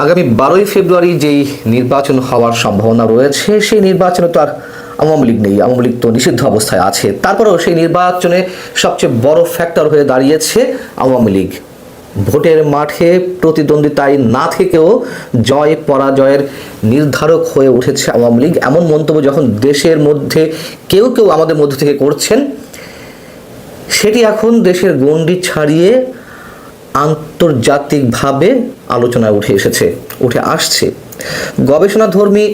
আগামী 12ই ফেব্রুয়ারি যেই নির্বাচন হওয়ার সম্ভাবনা রয়েছে, সেই নির্বাচনে তো আর আওয়ামী লীগ নেই, আওয়ামী লীগ তো নিষিদ্ধ অবস্থায় আছে। তারপরেও সেই নির্বাচনে সবচেয়ে বড় ফ্যাক্টর হয়ে দাঁড়িয়েছে আওয়ামী লীগ। ভোটের মাঠে প্রতিদ্বন্দ্বিতায় না থেকেও জয় পরাজয়ের নির্ধারক হয়ে উঠেছে আওয়ামী লীগ। এমন মন্তব্য যখন দেশের মধ্যে কেউ কেউ আমাদের মধ্য থেকে করছেন, সেটি এখন দেশের গণ্ডি ছাড়িয়ে আন্তর্জাতিকভাবে আলোচনায় উঠে আসছে। গবেষণাধর্মী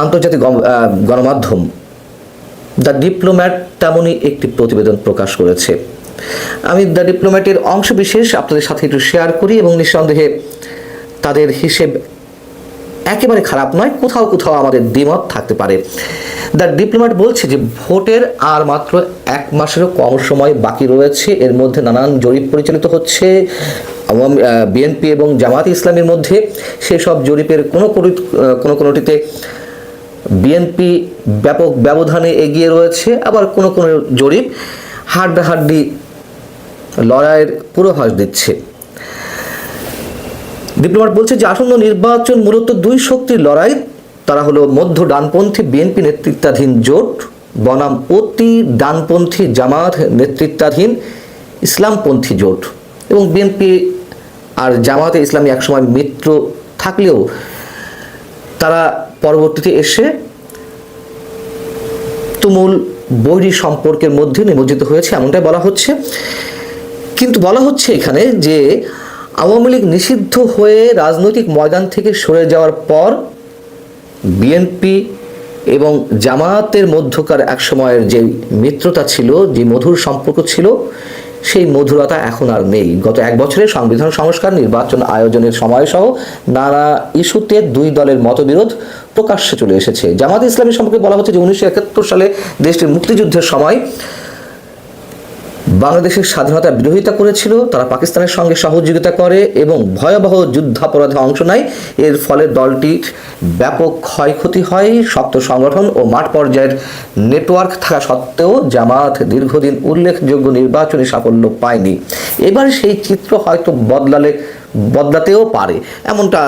আন্তর্জাতিক গণমাধ্যম দ্য ডিপ্লোম্যাট তেমনই একটি প্রতিবেদন প্রকাশ করেছে। আমি দ্য ডিপ্লোম্যাটের অংশবিশেষ আপনাদের সাথে একটু শেয়ার করি, এবং নিঃসন্দেহে তাদের হিসেব একেবারে খারাপ নয়, কোথাও কোথাও আমাদের দ্বিমত থাকতে পারে। দ্য ডিপ্লোম্যাট বলছে যে ভোটের আর মাত্র 1 মাসেরও কম সময় বাকি রয়েছে। এর মধ্যে নানান জরিপ পরিচালিত হচ্ছে বিএনপি এবং জামায়াতে ইসলামীর মধ্যে। সেসব জরিপের কোনোটিতে বিএনপি ব্যাপক ব্যবধানে এগিয়ে রয়েছে, আবার কোনো জরিপ হাড্ডাহাড্ডি লড়াইয়ের পূর্বাভাস দিচ্ছে। ডিপ্লোম্যাট বলছে যে আসন্ন নির্বাচন মূলত 2 শক্তির লড়াই। তারা হলো মধ্য ডানপন্থী বিএনপি নেতৃত্বাধীন জোট বনাম অতি ডানপন্থী জামাত নেতৃত্বাধীন ইসলামপন্থী জোট। এবং বিএনপি আর জামাতে ইসলামী একসময় মিত্র থাকলেও তারা পরবর্তীতে এসে তুমুল বৈরী সম্পর্কের মধ্যে নিমজ্জিত হয়েছে, এমনটাই বলা হচ্ছে। কিন্তু বলা হচ্ছে এখানে যে আওয়ামী লীগ নিষিদ্ধ হয়ে রাজনৈতিক ময়দান থেকে সরে যাওয়ার পর বিএনপি এবং জামায়াতের মধ্যকার এক সময়ের যে মিত্রতা ছিল, যে মধুর সম্পর্ক ছিল, সেই মধুরতা এখন আর নেই। গত 1 বছরে সংবিধান সংস্কার, নির্বাচন আয়োজনের সময়সহ নানা ইস্যুতে 2 দলের মতবিরোধ প্রকাশ্যে চলে এসেছে। জামায়াতে ইসলামী সম্পর্কে বলা হচ্ছে যে 1971 সালে দেশটির মুক্তিযুদ্ধের সময় বাংলাদেশের স্বাধীনতার বিরোধিতা করেছিল, তারা পাকিস্তানের সঙ্গে সহযোগিতা করে এবং ভয়াবহ যুদ্ধাপরাধে অংশ নেয়। এর ফলে দলটির ব্যাপক ক্ষয়ক্ষতি হয়। শক্ত সংগঠন ও মাঠ পর্যায়ের নেটওয়ার্ক থাকা সত্ত্বেও জামায়াত দীর্ঘদিন উল্লেখযোগ্য নির্বাচনী সাফল্য পায়নি। এবার সেই চিত্র হয়তো বদলাতেও পারে, এমনটা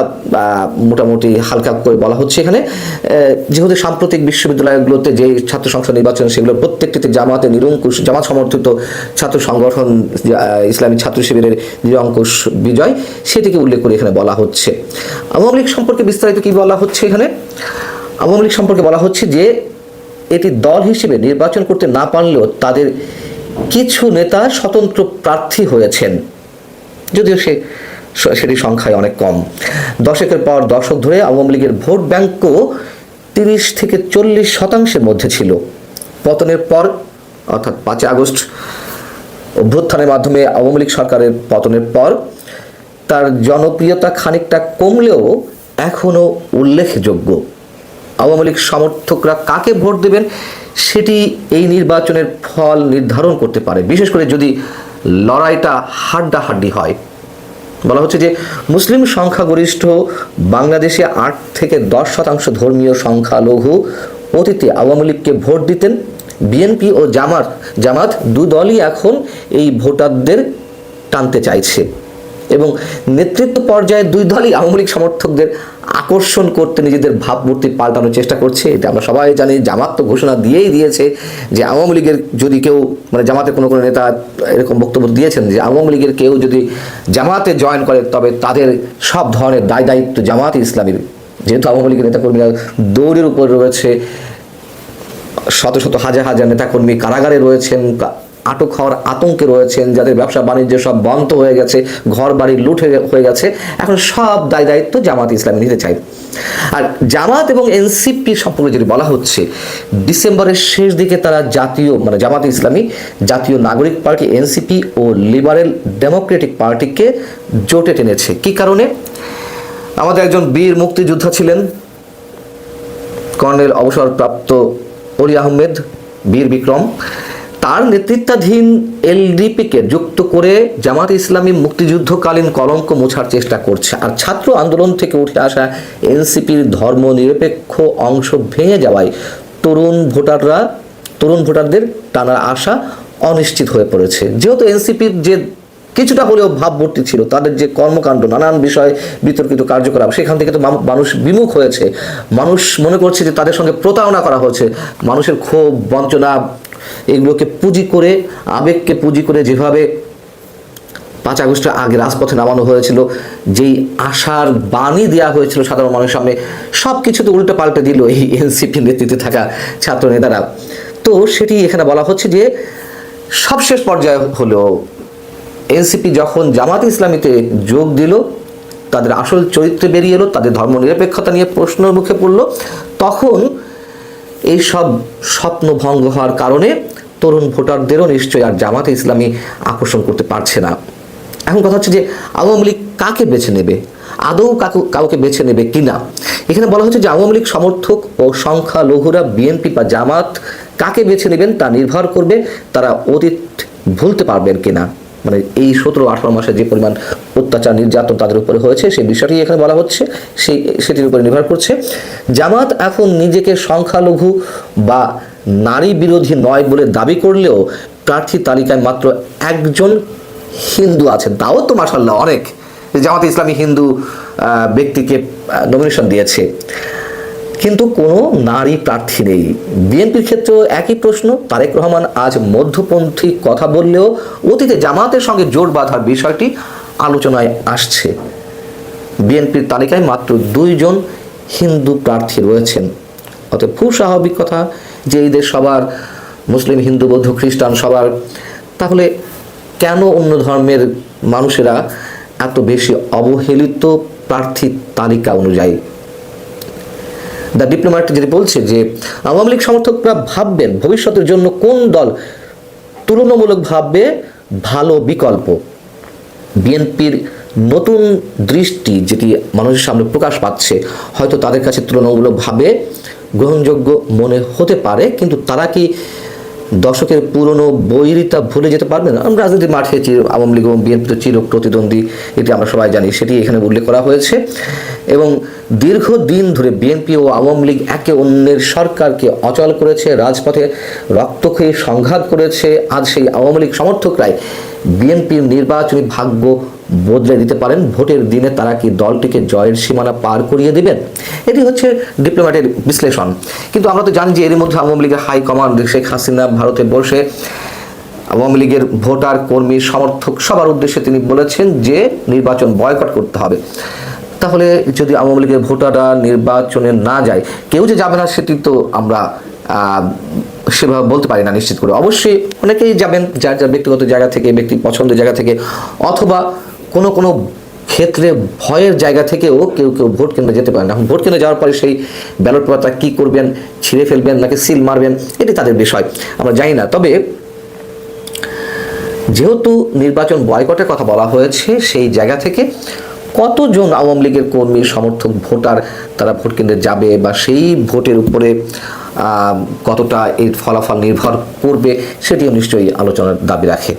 মোটামুটি হালকা করে বলা হচ্ছে এখানে। যেহেতু সাম্প্রতিক বিশ্ববিদ্যালয়গুলোতে যে ছাত্র সংসদ নির্বাচন, সেগুলো প্রত্যেকটিতে জামাতের নিরঙ্কুশ, জামাত সমর্থিত ছাত্র সংগঠন ইসলামী ছাত্র শিবিরের নিরঙ্কুশ বিজয়, সেটিকে উল্লেখ করে এখানে বলা হচ্ছে। আওয়ামী লীগ সম্পর্কে বিস্তারিত কি বলা হচ্ছে এখানে? আওয়ামী লীগ সম্পর্কে বলা হচ্ছে যে এটি দল হিসেবে নির্বাচন করতে না পারলেও তাদের কিছু নেতা স্বতন্ত্র প্রার্থী হয়েছেন, যদিও সেটি সংখ্যায় অনেক কম। দশকের পর দশক ধরে আওয়ামী লীগের ভোট ব্যাংকও 30 থেকে 40% মধ্যে ছিল। পতনের পর, অর্থাৎ 5 আগস্ট অভ্যুত্থানের মাধ্যমে আওয়ামী লীগ সরকারের পতনের পর তার জনপ্রিয়তা খানিকটা কমলেও এখনও উল্লেখযোগ্য। আওয়ামী লীগ সমর্থকরা কাকে ভোট দেবেন সেটি এই নির্বাচনের ফল নির্ধারণ করতে পারে, বিশেষ করে যদি লড়াইটা হাড্ডাহাড্ডি হয়। বলা হচ্ছে যে মুসলিম সংখ্যাগরিষ্ঠ বাংলাদেশে 8 থেকে 10% ধর্মীয় সংখ্যালঘু অতীতে আওয়ামী লীগকে ভোট দিতেন। বিএনপি ও জামাত 2 দলই এখন এই ভোটারদের টানতে চাইছে, এবং নেতৃত্ব পর্যায়ে 2 দলই আওয়ামী লীগ সমর্থকদের আকর্ষণ করতে নিজেদের ভাবমূর্তি পাল্টানোর চেষ্টা করছে। এটা আমরা সবাই জানি। জামাত তো ঘোষণা দিয়েছে যে আওয়ামী লীগের যদি কেউ, মানে জামাতের কোনো নেতা এরকম বক্তব্য দিয়েছেন যে আওয়ামী লীগের কেউ যদি জামাতে জয়েন করে তবে তাদের সব ধরনের দায়িত্ব জামাতে ইসলামীর। যেহেতু আওয়ামী লীগের নেতাকর্মীরা দৌড়ের উপর রয়েছে, শত শত হাজার নেতাকর্মী কারাগারে রয়েছেন, আটক হওয়ার আতঙ্কে রয়েছেন, যাদের ব্যবসা বাণিজ্য সব বন্ধ হয়ে গেছে, ঘর বাড়ি লুট হয়ে গেছে, এখন সব দায়িত্ব জামাত ইসলামী নিতে চায়। আর জামাত এবং এনসিপি সম্পর্কে যদি বলা হচ্ছে, ডিসেম্বরের শেষ দিকে তারা জামাত ইসলামী জাতীয় নাগরিক পার্টি এনসিপি ও লিবারেল ডেমোক্রেটিক পার্টিকে জোটে টেনেছে। কি কারণে? আমাদের একজন বীর মুক্তিযোদ্ধা ছিলেন, কর্নেল অবসরপ্রাপ্ত অলি আহমেদ বীর বিক্রম। তার নেতৃত্বাধীন এলডিপিকে যুক্ত করে জামাত ইসলামী মুক্তিযুদ্ধকালীন কলঙ্ক মোছার চেষ্টা করছে। আর ছাত্র আন্দোলন থেকে উঠে আসা এনসিপির ধর্মনিরপেক্ষ অংশ ভেঙে যাওয়ায় তরুণ ভোটারদের টানার আশা অনিশ্চিত হয়ে পড়েছে। যেহেতু এনসিপির যে কিছুটা হলেও ভাবমূর্তি ছিল, তাদের যে কর্মকাণ্ড নানান বিষয়ে বিতর্কিত কার্যকলাপ, সেখান থেকে তো মানুষ বিমুখ হয়েছে। মানুষ মনে করছে যে তাদের সঙ্গে প্রতারণা করা হয়েছে। মানুষের ক্ষোভ, বঞ্চনা, এগুলোকে পুঁজি করে, আবেগকে পুঁজি করে যেভাবে 5 আগস্টের আগে রাজপথে নামানো হয়েছিল, যেই আশার বাণী দেওয়া হয়েছিল সাধারণ মানুষের সামনে, সব কিছু তো উল্টে পাল্টে দিল এই এনসিপি নেতৃত্বে থাকা ছাত্র নেতারা। তো সেটি এখানে বলা হচ্ছে যে সবশেষ পর্যায়ে হলো এনসিপি যখন জামাত ইসলামীতে যোগ দিল, তাদের আসল চরিত্রে বেরিয়ে এলো, তাদের ধর্মনিরপেক্ষতা নিয়ে প্রশ্নের মুখে পড়লো, তখন এই সব স্বপ্ন ভঙ্গ হওয়ার কারণে তরুণ ভোটারদেরও নিশ্চয়ই আর জামাতে ইসলামী আকর্ষণ করতে পারছে না। এখন কথা হচ্ছে যে আওয়ামী লীগ কাকে বেছে নেবে, আদৌ কাউকে বেছে নেবে কিনা। এখানে বলা হচ্ছে যে আওয়ামী লীগ সমর্থক ও সংখ্যালঘুরা বিএনপি বা জামাত কাকে বেছে নেবেন তা নির্ভর করবে তারা অতীত ভুলতে পারবেন কিনা। মানে এই 17-18 মাসে যে পরিমাণ অত্যাচার নির্যাতন তাদের উপরে হয়েছে, সেই বিষয়টি এখানে বলা হচ্ছে, সেটির উপরে নির্ভর করছে। জামাত এখন নিজেকে সংখ্যালঘু বা নারী বিরোধী নয় বলে দাবি করলেও প্রার্থী তালিকায় মাত্র একজন হিন্দু আছেন, তাও তো মাশাআল্লাহ অনেক। জামাত ইসলামী হিন্দু ব্যক্তিকে নমিনেশন দিয়েছে, কিন্তু কোনো নারী প্রার্থী নেই। বিএনপির ক্ষেত্রেও একই প্রশ্ন। তারেক রহমান আজ মধ্যপন্থী কথা বললেও অতীতে জামাতের সঙ্গে জোট বাঁধার বিষয়টি আলোচনায় আসছে। বিএনপির তালিকায় মাত্র 2 জন হিন্দু প্রার্থী রয়েছেন। অতএব খুব স্বাভাবিক কথা যে এই দেশ সবার, মুসলিম, হিন্দু, বৌদ্ধ, খ্রিস্টান সবার, তাহলে কেন অন্য ধর্মের মানুষেরা এত বেশি অবহেলিত প্রার্থী তালিকা অনুযায়ী? দ্য ডিপ্লোম্যাট যেটি বলছে যে আওয়ামী লীগ সমর্থকরা ভাববেন ভবিষ্যতের জন্য কোন দল তুলনামূলকভাবে ভালো বিকল্প। বিএনপির নতুন দৃষ্টি যেটি মানুষের সামনে প্রকাশ পাচ্ছে হয়তো তাদের কাছে তুলনামূলকভাবে গ্রহণযোগ্য মনে হতে পারে, কিন্তু তারা কি দশকের পুরনো বৈরিতা ভুলে যেতে পারবেন? আমরা রাজনীতির মাঠে আওয়ামী লীগ এবং বিএনপি চির প্রতিদ্বন্দ্বী, এটি আমরা সবাই জানি, সেটি এখানে উল্লেখ করা হয়েছে। এবং দীর্ঘদিন ধরে বিএনপি ও আওয়ামী লীগ একে অন্যের সরকারকে অচল করেছে, রাজপথে রক্তক্ষয়ী সংঘাত করেছে। আজ সেই আওয়ামী লীগ সমর্থকরাই বিএনপির নির্বাচনী ভাগ্য বদলে দিতে পারেন। ভোটের দিনে তারা কি দলটিকে জয়ের সীমানা পার করিয়ে দেবেন? এটি হচ্ছে ডিপ্লোম্যাটের বিশ্লেষণ। কিন্তু আমরা তো জানি যে এর মধ্যে আওয়ামী লীগের হাইকমান্ড শেখ হাসিনা ভারতে বসে আওয়ামী লীগের ভোটার, কর্মী, সমর্থক সবার উদ্দেশ্যে তিনি বলেছেন যে নির্বাচন বয়কট করতে হবে। তাহলে যদি আওয়ামী লীগের ভোটাররা নির্বাচনে না যায়, কেউ যে যাবে না সেটি তো আমরা সেভাবে বলতে পারি না নিশ্চিত করে। অবশ্যই অনেকেই যাবেন যার যার ব্যক্তিগত জায়গা থেকে, ব্যক্তি পছন্দের জায়গা থেকে, অথবা কোনো ক্ষেত্রে ভয়ের জায়গা থেকেও কেউ ভোট কেন্দ্রে যেতে পারেন। এখন ভোট কেন্দ্রে যাওয়ার পরে সেই ব্যালট পেপারটা কী করবেন, ছিঁড়ে ফেলবেন নাকি সিল মারবেন, এটি তাদের বিষয়, আমরা জানি না। তবে যেহেতু নির্বাচন বয়কটের কথা বলা হয়েছে, সেই জায়গা থেকে কতজন আওয়ামী লীগের কর্মী, সমর্থক, ভোটার তারা ভোট কেন্দ্রে যাবে বা সেই ভোটের উপরে কতটা এর ফলাফল নির্ভর করবে, সেটিও নিশ্চয়ই আলোচনার দাবি রাখে।